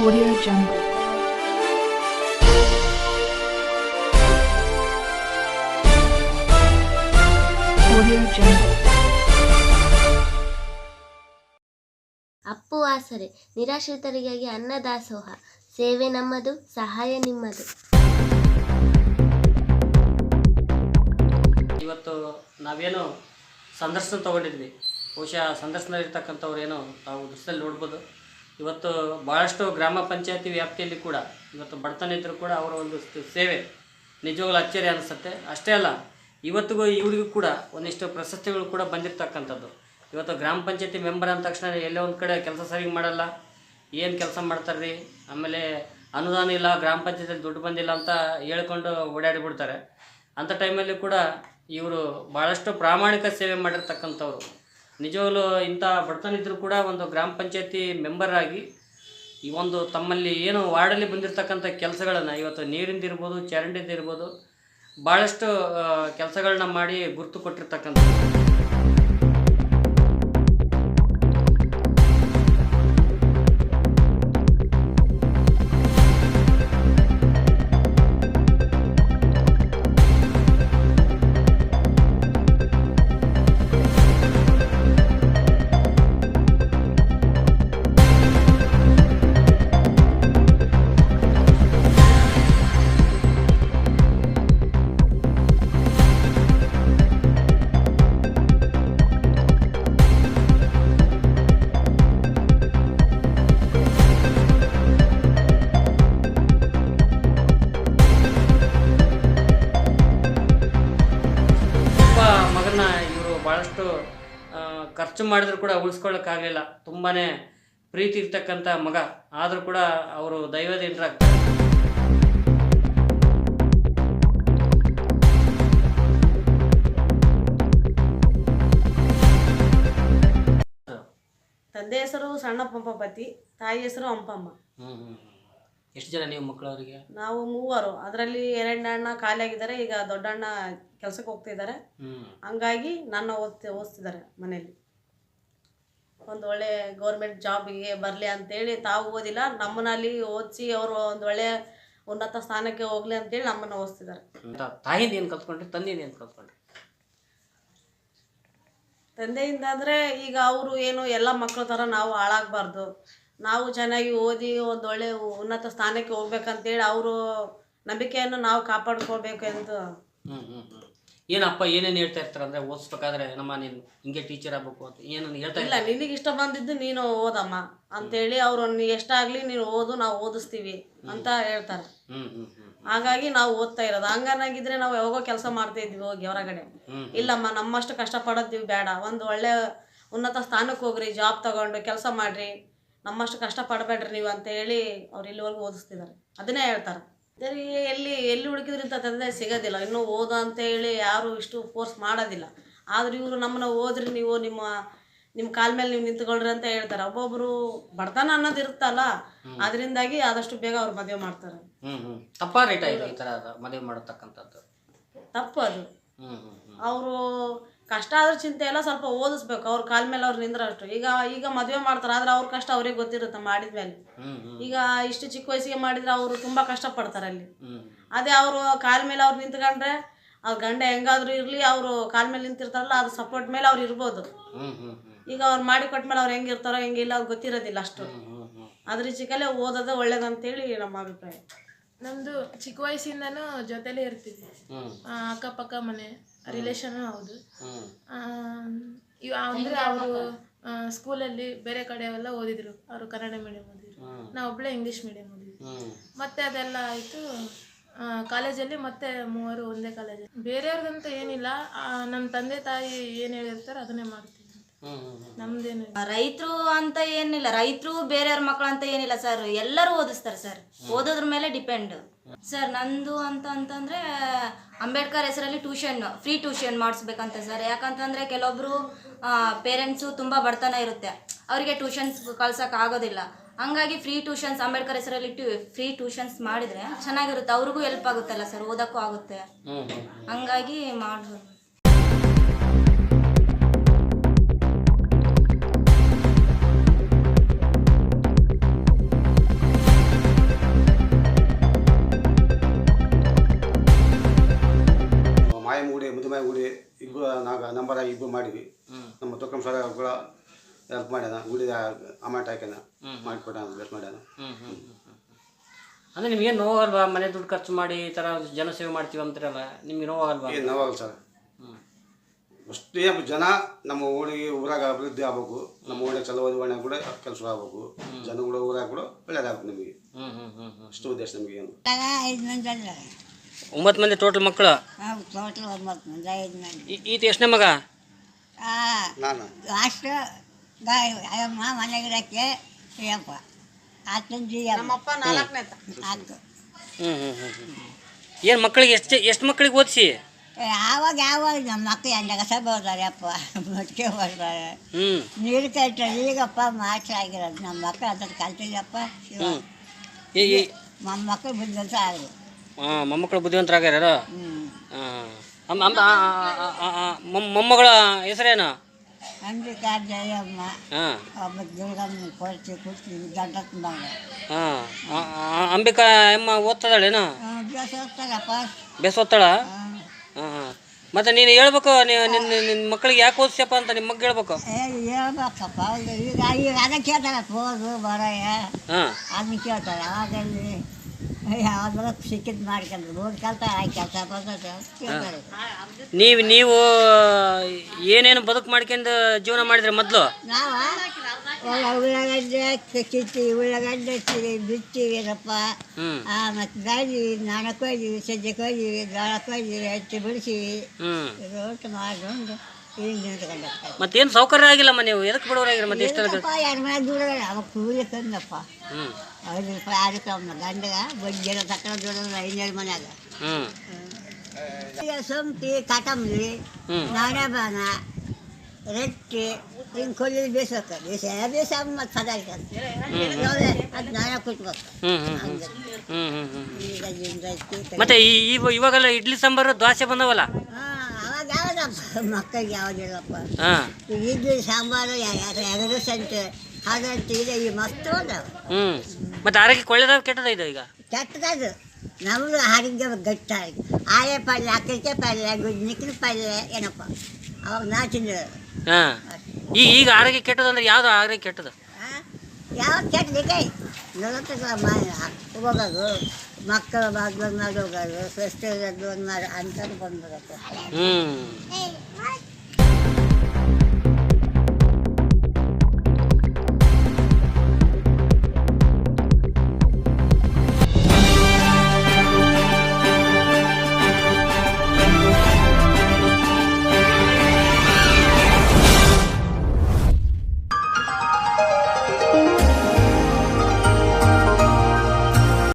Audio Jungle. Audio Jungle. Appu ಆಸರೆ ನಿರಾಶ್ರಿತರಿಗಾಗಿ ಅನ್ನದಾಸೋಹ ಸೇವೆ ನಮ್ಮದು, ಸಹಾಯ ನಿಮ್ಮದು. ಇವತ್ತು ನಾವೇನು ಸಂದರ್ಶನ ತೊಗೊಂಡಿದ್ವಿ, ಬಹುಶಃ ಸಂದರ್ಶನದಲ್ಲಿರ್ತಕ್ಕಂಥವ್ರು ಏನೋ ತಾವು ದೃಶ್ಯದಲ್ಲಿ ನೋಡ್ಬೋದು. ಇವತ್ತು ಭಾಳಷ್ಟು ಗ್ರಾಮ ಪಂಚಾಯತಿ ವ್ಯಾಪ್ತಿಯಲ್ಲಿ ಕೂಡ ಇವತ್ತು ಬಡತನ ಇದ್ದರೂ ಕೂಡ ಅವರ ಒಂದು ಸೇವೆ ನಿಜವಾಗ್ಲೂ ಅಚ್ಚರಿ ಅನಿಸುತ್ತೆ. ಅಷ್ಟೇ ಅಲ್ಲ, ಇವತ್ತಿಗೂ ಇವರಿಗೂ ಕೂಡ ಒಂದಿಷ್ಟು ಪ್ರಶಸ್ತಿಗಳು ಕೂಡ ಬಂದಿರತಕ್ಕಂಥದ್ದು. ಇವತ್ತು ಗ್ರಾಮ ಪಂಚಾಯತಿ ಮೆಂಬರ್ ಅಂದ ತಕ್ಷಣ ಎಲ್ಲೋ ಒಂದು ಕಡೆ ಕೆಲಸ ಸರಿಗೆ ಮಾಡಲ್ಲ, ಏನು ಕೆಲಸ ಮಾಡ್ತಾರೆ ರೀ, ಆಮೇಲೆ ಅನುದಾನ ಇಲ್ಲ, ಗ್ರಾಮ ಪಂಚಾಯತಿಯಲ್ಲಿ ದುಡ್ಡು ಬಂದಿಲ್ಲ ಅಂತ ಹೇಳ್ಕೊಂಡು ಓಡಾಡಿಬಿಡ್ತಾರೆ. ಅಂಥ ಟೈಮಲ್ಲಿ ಕೂಡ ಇವರು ಭಾಳಷ್ಟು ಪ್ರಾಮಾಣಿಕ ಸೇವೆ ಮಾಡಿರ್ತಕ್ಕಂಥವ್ರು. ನಿಜವಾಗ್ಲೂ ಇಂಥ ಬಡತನ ಇದ್ದರೂ ಕೂಡ ಒಂದು ಗ್ರಾಮ ಪಂಚಾಯತಿ ಮೆಂಬರ್ ಆಗಿ ಈ ಒಂದು ತಮ್ಮಲ್ಲಿ ಏನು ವಾರ್ಡಲ್ಲಿ ಬಂದಿರತಕ್ಕಂಥ ಕೆಲಸಗಳನ್ನು ಇವತ್ತು ನೀರಿಂದಿರ್ಬೋದು, ಚರಂಡಿಂದಿರ್ಬೋದು, ಭಾಳಷ್ಟು ಕೆಲಸಗಳನ್ನ ಮಾಡಿ ಗುರುತು ಕೊಟ್ಟಿರ್ತಕ್ಕಂಥದ್ದು. ಮಗನ ಇವರು ಭಾಳಷ್ಟು ಖರ್ಚು ಮಾಡಿದ್ರು ಕೂಡ ಉಳಿಸ್ಕೊಳ್ಳೋಕ್ಕಾಗಲಿಲ್ಲ. ತುಂಬಾ ಪ್ರೀತಿ ಇರ್ತಕ್ಕಂಥ ಮಗ ಆದರೂ ಕೂಡ ಅವರು ದೈವದಿಂದ್ರಾಗ್ತಾರೆ. ತಂದೆ ಹೆಸರು ಸಣ್ಣ ಪಂಪಪತಿ, ತಾಯಿ ಹೆಸರು ಹಂಪಮ್ಮ. ಎಷ್ಟು ಜನ ನೀವು ಮಕ್ಕಳು ಅವರಿಗೆ? ನಾವು ಮೂವರು. ಅದರಲ್ಲಿ ಎರಡನೇ ಅಣ್ಣ ಖಾಲಿ ಆಗಿದ್ದಾರೆ, ಈಗ ದೊಡ್ಡ ಅಣ್ಣ ಕೆಲಸಕ್ಕೆ ಹೋಗ್ತಿದ್ದಾರೆ. ಹಂಗಾಗಿ ನನ್ನ ಓದಿಸ್ತಿದ್ದಾರೆ ಮನೇಲಿ. ಒಂದು ಒಳ್ಳೆ ಗೌರ್ಮೆಂಟ್ ಜಾಬಿಗೆ ಬರಲಿ ಅಂತೇಳಿ ತಾವು ಓದಿಲ್ಲ, ನಮ್ಮನಲ್ಲಿ ಓದಿಸಿ ಅವರು ಒಂದು ಒಳ್ಳೆ ಉನ್ನತ ಸ್ಥಾನಕ್ಕೆ ಹೋಗ್ಲಿ ಅಂತೇಳಿ ನಮ್ಮನ್ನು ಓದಿಸ್ತಿದ್ದಾರೆ. ತಾಯಿಂದ ಏನು ಕಲ್ತ್ಕೊಂಡ್ರಿ, ತಂದೆಯಿಂದ ಏನು ಕಲ್ತ್ಕೊಂಡ್ರಿ? ತಂದೆಯಿಂದ ಅಂದರೆ ಈಗ ಅವರು ಏನು ಎಲ್ಲ ಮಕ್ಕಳ ಥರ ನಾವು ಹಾಳಾಗಬಾರ್ದು, ನಾವು ಚೆನ್ನಾಗಿ ಓದಿ ಒಂದು ಒಳ್ಳೆ ಉನ್ನತ ಸ್ಥಾನಕ್ಕೆ ಹೋಗ್ಬೇಕಂತೇಳಿ ಅವರು ನಂಬಿಕೆಯನ್ನು ನಾವು ಕಾಪಾಡ್ಕೊಳ್ಬೇಕು ಎಂದು. ಏನಪ್ಪ ಏನೇನು ಹೇಳ್ತಾ ಇರ್ತಾರೆ ಅಂದರೆ, ಓದಿಸ್ಬೇಕಾದ್ರೆ ನಮ್ಮ ನೀನು ಹಿಂಗೆ ಟೀಚರ್ ಆಗಬೇಕು ಅಂತ ಏನು ಹೇಳ್ತಾ ಇಲ್ಲ, ನಿನಗೆ ಇಷ್ಟ ಬಂದಿದ್ದು ನೀನು ಓದಮ್ಮ ಅಂತೇಳಿ ಅವರು ಎಷ್ಟಾಗಲಿ ನೀನು ಓದು, ನಾವು ಓದಿಸ್ತೀವಿ ಅಂತ ಹೇಳ್ತಾರೆ. ಹಾಗಾಗಿ ನಾವು ಓದ್ತಾ ಇರೋದು. ಹಂಗನಾಗಿದ್ರೆ ನಾವು ಯಾವಾಗೋ ಕೆಲಸ ಮಾಡ್ತಾ ಇದ್ವಿ ಹೋಗಿ ಹೊರಗಡೆ. ಇಲ್ಲಮ್ಮ, ನಮ್ಮಷ್ಟು ಕಷ್ಟಪಡೋದು ಬೇಡ, ಒಂದು ಒಳ್ಳೆ ಉನ್ನತ ಸ್ಥಾನಕ್ಕೆ ಹೋಗ್ರಿ, ಜಾಬ್ ತಗೊಂಡು ಕೆಲಸ ಮಾಡಿರಿ, ನಮ್ಮಷ್ಟು ಕಷ್ಟಪಡಬೇಡ್ರಿ ನೀವು ಅಂತ ಹೇಳಿ ಅವ್ರು ಇಲ್ಲಿವರೆಗೂ ಓದಿಸ್ತಿದ್ದಾರೆ. ಅದನ್ನೇ ಹೇಳ್ತಾರೆ. ಎಲ್ಲಿ ಹುಡುಕಿದ್ರಿಂದ ತಂದೆ ಸಿಗೋದಿಲ್ಲ, ಇನ್ನೂ ಓದು ಅಂತ ಹೇಳಿ ಯಾರು ಇಷ್ಟು ಫೋರ್ಸ್ ಮಾಡೋದಿಲ್ಲ. ಆದ್ರೆ ಇವರು ನಮ್ಮನ್ನ ಓದ್ರಿ, ನೀವು ನಿಮ್ಮ ಕಾಲ ಮೇಲೆ ನೀವು ನಿಂತ್ಕೊಳ್ರಿ ಅಂತ ಹೇಳ್ತಾರೆ. ಒಬ್ಬೊಬ್ರು ಬಡತನ ಅನ್ನೋದು ಇರುತ್ತಲ್ಲ, ಅದರಿಂದಾಗಿ ಆದಷ್ಟು ಬೇಗ ಅವ್ರು ಮದುವೆ ಮಾಡ್ತಾರೆ. ತಪ್ಪಾ ರೈಟ್ ಆಗಿದೆ ಈ ಥರ ಮದುವೆ ಮಾಡತಕ್ಕಂಥದ್ದು? ತಪ್ಪು ಅದು. ಅವರು ಕಷ್ಟ ಆದ್ರೂ ಚಿಂತೆ ಎಲ್ಲ, ಸ್ವಲ್ಪ ಓದಿಸ್ಬೇಕು, ಅವ್ರ ಕಾಲ ಮೇಲೆ ಅವ್ರು ನಿಂದ್ರಷ್ಟು. ಈಗ ಮದುವೆ ಮಾಡ್ತಾರೆ, ಆದ್ರೆ ಅವ್ರ ಕಷ್ಟ ಅವ್ರಿಗೆ ಗೊತ್ತಿರುತ್ತೆ ಮಾಡಿದ್ಮೇಲೆ. ಈಗ ಇಷ್ಟು ಚಿಕ್ಕ ವಯಸ್ಸಿಗೆ ಮಾಡಿದ್ರೆ ಅವರು ತುಂಬಾ ಕಷ್ಟಪಡ್ತಾರೆ ಅಲ್ಲಿ. ಅದೇ ಅವರು ಕಾಲ ಮೇಲೆ ಅವ್ರು ನಿಂತ್ಕೊಂಡ್ರೆ, ಅವ್ರ ಗಂಡ ಹೆಂಗಾದ್ರೂ ಇರ್ಲಿ, ಅವರು ಕಾಲ ಮೇಲೆ ನಿಂತಿರ್ತಾರಲ್ಲ, ಅದು ಸಪೋರ್ಟ್ ಮೇಲೆ ಅವ್ರು ಇರ್ಬೋದು. ಈಗ ಅವ್ರು ಮಾಡಿ ಕೊಟ್ಮೇಲೆ ಅವ್ರು ಹೆಂಗಿರ್ತಾರೋ ಹೆಂಗಿಲ್ಲ ಅವ್ರು ಗೊತ್ತಿರೋದಿಲ್ಲ ಅಷ್ಟು. ಅದ್ರ ಚಿಕ್ಕಲ್ಲೇ ಓದೋದು ಒಳ್ಳೇದಂತೇಳಿ ನಮ್ಮ ಅಭಿಪ್ರಾಯ. ನಮ್ಮದು ಚಿಕ್ಕ ವಯಸ್ಸಿಂದನೂ ಜೊತೆಲೇ ಇರ್ತೀವಿ, ಅಕ್ಕಪಕ್ಕ ಮನೆ ರಿಲೇಷನ್. ಹೌದು. ಅಂದರೆ ಅವರು ಸ್ಕೂಲಲ್ಲಿ ಬೇರೆ ಕಡೆ ಎಲ್ಲ ಓದಿದ್ರು, ಅವರು ಕನ್ನಡ ಮೀಡಿಯಮ್ ಓದಿದ್ರು, ನಾವು ಒಬ್ಬಳೇ ಇಂಗ್ಲೀಷ್ ಮೀಡಿಯಮ್ ಓದಿದ್ವಿ. ಮತ್ತೆ ಅದೆಲ್ಲ ಆಯಿತು. ಕಾಲೇಜಲ್ಲಿ ಮತ್ತೆ ಮೂವರು ಒಂದೇ ಕಾಲೇಜಲ್ಲಿ. ಬೇರೆಯವ್ರದಂತ ಏನಿಲ್ಲ, ನಮ್ಮ ತಂದೆ ತಾಯಿ ಏನು ಹೇಳಿರ್ತಾರೆ ಅದನ್ನೇ ಮಾಡ್ತೀವಿ. ನಮ್ದೇನು ರೈತರು ಅಂತ ಏನಿಲ್ಲ, ರೈತರು ಬೇರೆಯವ್ರ ಮಕ್ಕಳು ಅಂತ ಏನಿಲ್ಲ ಸರ್, ಎಲ್ಲರೂ ಓದಿಸ್ತಾರೆ ಸರ್, ಓದೋದ್ರ ಮೇಲೆ ಡಿಪೆಂಡ್ ಸರ್. ನಂದು ಅಂತಂದ್ರೆ ಅಂಬೇಡ್ಕರ್ ಹೆಸರಲ್ಲಿ ಫ್ರೀ ಟ್ಯೂಷನ್ ಮಾಡಿಸ್ಬೇಕಂತ ಸರ್. ಯಾಕಂತಂದ್ರೆ ಕೆಲವೊಬ್ರು ಪೇರೆಂಟ್ಸು ತುಂಬಾ ಬಡತನ ಇರುತ್ತೆ, ಅವರಿಗೆ ಟ್ಯೂಷನ್ಸ್ ಕಳ್ಸಕ್ ಆಗೋದಿಲ್ಲ. ಹಂಗಾಗಿ ಅಂಬೇಡ್ಕರ್ ಹೆಸರಲ್ಲಿ ಫ್ರೀ ಟ್ಯೂಷನ್ಸ್ ಮಾಡಿದ್ರೆ ಚೆನ್ನಾಗಿರುತ್ತೆ, ಅವ್ರಿಗೂ ಹೆಲ್ಪ್ ಆಗುತ್ತಲ್ಲ ಸರ್, ಓದಕ್ಕೂ ಆಗುತ್ತೆ. ಹಂಗಾಗಿ ಮಾಡ್ಬೋದು. ಮೆಂಬರ್ ಆಗಿ ಇದು ಮಾಡಿದ್ವಿ. ನಮ್ಮ ತುಕ್ಕಂ ಸರ್ ಕೂಡ ಹೆಲ್ಪ್ ಮಾಡ್ಯಾನ, ಗುಡಿ ಅಮೌಂಟ್ ಹಾಕ್ಯಾನ, ಮಾಡಿಕೊಟ್ಟ ಬೆಸ್ಟ್ ಮಾಡ್ಯಾನ. ಅಂದರೆ ನಿಮಗೇನು ನೋವಾಗಲ್ವಾ? ಮನೆ ದುಡ್ಡು ಖರ್ಚು ಮಾಡಿ ಈ ಥರ ಜನಸೇವೆ ಮಾಡ್ತೀವಿ ಅಂತಾರಲ್ಲ, ನಿಮ್ಗೆ ನೋವಾಗಲ್ವಾ? ಏನು ನೋವಾಗಲ್ಲ ಸರ್. ಅಷ್ಟೇ ಜನ ನಮ್ಮ ಊರಾಗ ಅಭಿವೃದ್ಧಿ ಆಗ್ಬೇಕು, ನಮ್ಮ ಊರಾಗ ಚಲವಾದಿ ಒಣ ಕೂಡ ಕೆಲಸ ಆಗ್ಬೇಕು, ಜನಗಳು ಊರಾಗ ಕೂಡ ಒಳ್ಳೇದಾಗ್ಬೇಕು ನಮಗೆ. ಅಷ್ಟು ಉದ್ದೇಶ ನಮಗೆ. ಏನು 5 ಮಂದಿ ಅಲ್ಲ, 9 ಮಂದಿ ಟೋಟಲ್ ಮಕ್ಕಳು. ಟೋಟಲ್ 9 ಮಂದಿ, 5 ಮಂದಿ. ಈತ ಎಷ್ಟನೇ ಮಗ? ನಾನು ಲಾಸ್ಟ್ ಅಯ್ಯಮ್ಮ ಮನೆಗಿಡಕ್ಕೆ ಅಯ್ಯಪ್ಪ ಆತಂಜಿ ನಮ್ಮಪ್ಪ 4ನೇ ಆತು. ಏನು ಮಕ್ಕಳಿಗೆ ಎಷ್ಟು ಮಕ್ಕಳಿಗೆ ಓದಿಸಿ? ಯಾವಾಗ ನಮ್ಮ ಮಕ್ಕಳು ಎಂದಾಗ ಸಭೆ ಹೋದಾರೆ ಅಪ್ಪ, ಮಟ್ಟಿಗೆ ಬರ್ತಾರೆ, ನೀರು ಕಟ್ಟ ಈಗಪ್ಪ ಮಾತ್ರ ಆಗಿರೋದು. ನಮ್ಮ ಮಕ್ಕಳು ಅದ್ರ ಕಲ್ತಿದ್ದಪ್ಪ, ಮೊಮ್ಮಕ್ಕಳು ಬುದ್ಧಿವಂತ ಆದರು. ಮೊಮ್ಮಕ್ಕಳು ಬುದ್ಧಿವಂತರಾಗ್ಯಾರ. ಮೊಮ್ಮಗಳ ಹೆಸರೇನು? ಅಂಬಿಕಾ, ಜಯಮ್ಮ, ಒಬ್ಬ ದುರ್ಗಮ್ಮ ಕೊಡ್ತಿ ಕುಡ್ತಿ ದೊಡ್ಡಕ್ಕ ಮಗ. ಅಂಬಿಕಾ ಅಮ್ಮ ಓದ್ತದಾಳೇನು? ಬೇಸ ಹೋಗ್ತಾರಪ್ಪ. ಬೇಸ್ ಓದ್ತಾಳ? ಮತ್ತೆ ನೀನು ಹೇಳ್ಬೇಕು, ನಿನ್ನ ಮಕ್ಕಳಿಗೆ ಯಾಕೆ ಓದಿಸ್ಯಪ್ಪ ಅಂತ ನಿಮ್ಮ ಮಗ ಹೇಳ್ಬೇಕು. ಹೇಳ್ಬೇಕಪ್ಪ. ಈಗ ಅದಕ್ಕೆ ಕೇಳ್ತಾರಪ್ಪ, ಹೋಗು ಬರಯ್ಯ ಅದನ್ನ ಕೇಳ್ತಾರೆ. ಅವಾಗಲ್ಲಿ ಯಾವ್ದಾರ ಸಿಕ್ಕಿದ್ದು ಮಾಡ್ಕೊಂಡು ಹೋಗಿ ಕಲ್ತಾರೆ, ಕೆಲಸ ಬರ್ತದೆ ಕೇಳ್ತಾರೆ. ನೀವು ಏನೇನು ಬದುಕು ಮಾಡ್ಕೊಂಡು ಜೀವನ ಮಾಡಿದ್ರೆ ಮೊದಲು? ನಾವು ಉಳ್ಳಾಗಡ್ಡೆ ಕಿತ್ತಿ, ಉಳ್ಳಾಗಡ್ಡೆ ಬಿತ್ತೀವಿರಪ್ಪ, ಮತ್ತು ಬೆಳೆದ್ವಿ, ನಾಣ ಕೊಯ್ದೀವಿ, ಸಜ್ಜೆ ಕೊಯ್ದೀವಿ, ಜೋಳ ಕೊಯ್ದೀವಿ, ಹಚ್ಚಿ ಬಿಡಿಸಿವಿ, ರೋಟ್ ಮಾಡ್ಕೊಂಡು ಈಗ ನಿಂತ್ಕೊಂಡು ಮತ್ತೇನು ಸೌಕರ್ಯ ಆಗಿಲ್ಲಮ್ಮ, ನೀವು ಎದಕ್ಕೆ ಬಿಡೋರಾಗಿರ? ಮತ್ತೆ ಇಷ್ಟ 2 ಮನೆ ದೂರ ಅವಾಗ ಕೂಲಿ ತಂದಪ್ಪ, 5 ರೂಪಾಯಿ 6 ರೂಪಾಯಿ ಗಂಡಗ ಬಜ್ಜೆಲ್ಲ ತಕ್ಕ ದುಡಿದ್ರೆ 5 ಮನ್ಯಾಗ. ಈಗ ಸೊಂಪಿ, ಕಟಂಬರಿ, ನಾಡಬಾನ, ರೊಟ್ಟಿ ಹಿಂಗೆ ಕೊಲ್ಲಿ ಬೇಯಿಸ್ಬೇಕು. ಬೇಸ ಮತ್ತು ಪದಾರ್ಥ ಅದು ನಾಡ ಕುಟ್ಬೇಕು. ಈಗ ಮತ್ತೆ ಇವಾಗೆಲ್ಲ ಇಡ್ಲಿ ಸಾಂಬಾರು ದೋಸೆ ಬಂದವಲ್ಲ? ಅವಾಗ ಯಾವ್ದಪ್ಪ ಮಕ್ಕಳಿಗೆ ಯಾವುದಿಲ್ಲಪ್ಪ. ಇಡ್ಲಿ ಸಾಂಬಾರು 2 ಸೆಂಟ್ ಅದಂತ ಇದೆ, ಈ ಮಸ್ತ್ ಅದಾವ. ಮತ್ತೆ ಆರೋಗ್ಯಕ್ಕೆ ಒಳ್ಳೇದಾಗ ಕೆಟ್ಟದ ಇದು? ಈಗ ಕೆಟ್ಟದದು. ನಮ್ಮದು ಆರೋಗ್ಯ ಗಟ್ಟಾಗಿ ಆಯೆ ಪಲ್ಯ, ಅಕ್ಕಳಿಕೆ ಪಲ್ಯ, ಗುಡ್ನಿಕ್ಕಿನ ಪಲ್ಯ ಏನಪ್ಪ ಅವಾಗ ನಾ ತಿಂದಿರೋದು. ಈಗ ಆರೋಗ್ಯ ಕೆಟ್ಟದಂದ್ರೆ ಯಾವ್ದು ಆರೋಗ್ಯ ಕೆಟ್ಟದ? ಯಾವ್ದು ಕೆಟ್ಟಲಿಕ್ಕೆ 40 ಹೋಗೋದು, ಮಕ್ಕಳು ಬಾಗ್ಲನ್ನ ಹೋಗೋದು, ಸ್ವಸ್ಥದ್ದು ಮಾಡಿ ಅಂಥದ್ದು ಬಂದ್ಬಿಡುತ್ತೆ.